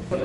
अमर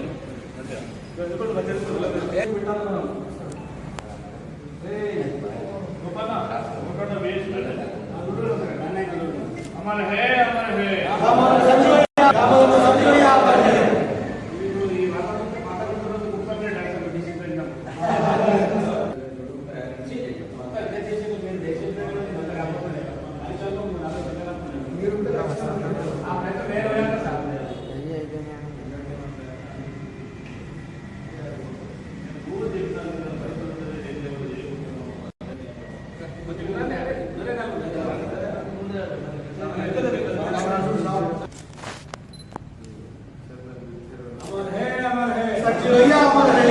है संजीवैया अमर है,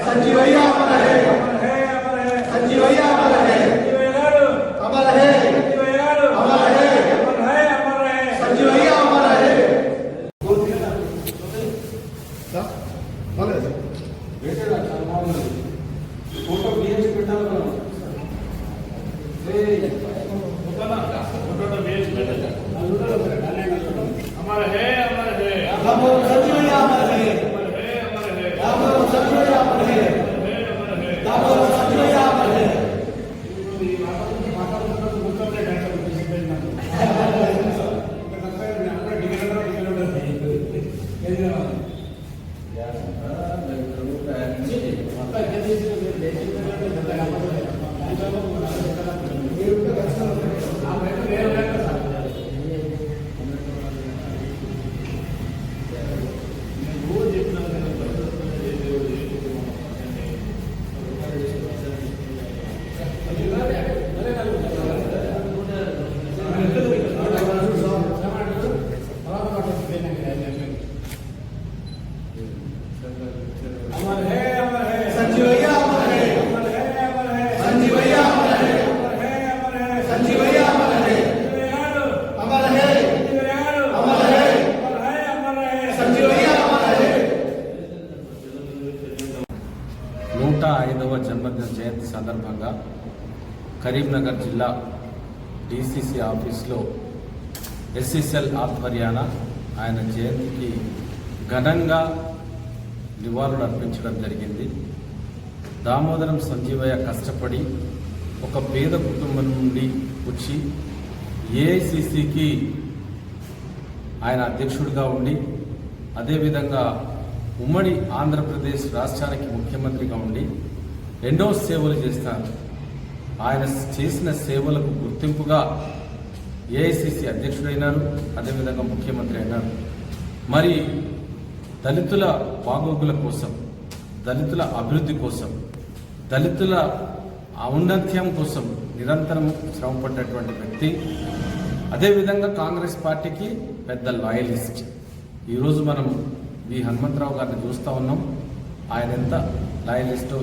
संजीवैया अमर है, संजीवैया अमर है, अमर है, अमर है, संजीवैया अमर है। फोटो बीएच పెట్టాలి अमर है संजीवैया अमर है, संजीवैया अमर है, संजीवैया अमर है। संजीवैया अमर है, संजीवैया अमर है, संजीवैया अमर है, अमर है, अमर है, संजीवैया अमर है। 105వ జన్మదిన జయంతి సందర్భంగా కరీంనగర్ జిల్లా డిసిసి ఆఫీస్లో ఎస్ఎస్ఎల్ ఆధ్వర్యాన ఆయన జయంతికి ఘనంగా నివాళులు అర్పించడం జరిగింది. దామోదరం సంజీవయ్య కష్టపడి ఒక పేద కుటుంబం నుండి వచ్చి ఏఐసిసికి ఆయన అధ్యక్షుడిగా ఉండి అదేవిధంగా ఉమ్మడి ఆంధ్రప్రదేశ్ రాష్ట్రానికి ముఖ్యమంత్రిగా ఉండి ఎన్నో సేవలు చేస్తారు. ఆయన చేసిన సేవలకు గుర్తింపుగా ఏఐసిసి అధ్యక్షుడైనారు, అదేవిధంగా ముఖ్యమంత్రి అయినారు. మరి దళితుల బాగోగుల కోసం, దళితుల అభివృద్ధి కోసం, దళితుల ఔన్నత్యం కోసం నిరంతరం శ్రమపడ్డటువంటి వ్యక్తి. అదేవిధంగా కాంగ్రెస్ పార్టీకి పెద్ద లాయలిస్ట్. ఈరోజు మనం వి హనుమంతరావు గారిని చూస్తూ ఉన్నాం. ఆయన ఎంత లాయలిస్టో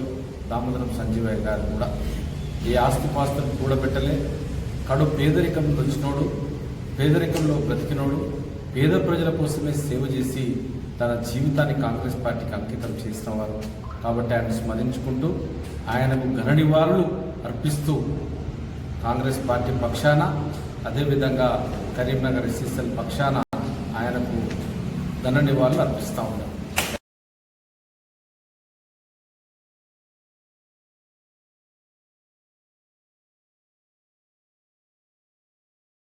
దామోదరం సంజీవయ్య గారు కూడా ఏ ఆస్తిపాస్తులు కూడబెట్టలే, కడు పేదరికంలో వచ్చినోడు, పేదరికంలో బ్రతికినోడు, పేద ప్రజల కోసమే సేవ చేసి తన జీవితాన్ని కాంగ్రెస్ పార్టీకి అంకితం చేసినవారు. కాబట్టి ఆయన స్మరించుకుంటూ ఆయనకు ఘన నివాళులు అర్పిస్తూ కాంగ్రెస్ పార్టీ పక్షాన అదేవిధంగా కరీంనగర్ ఎస్ఎస్ఎల్ పక్షాన ఆయనకు ఘన నివాళులు అర్పిస్తూ ఉన్నారు.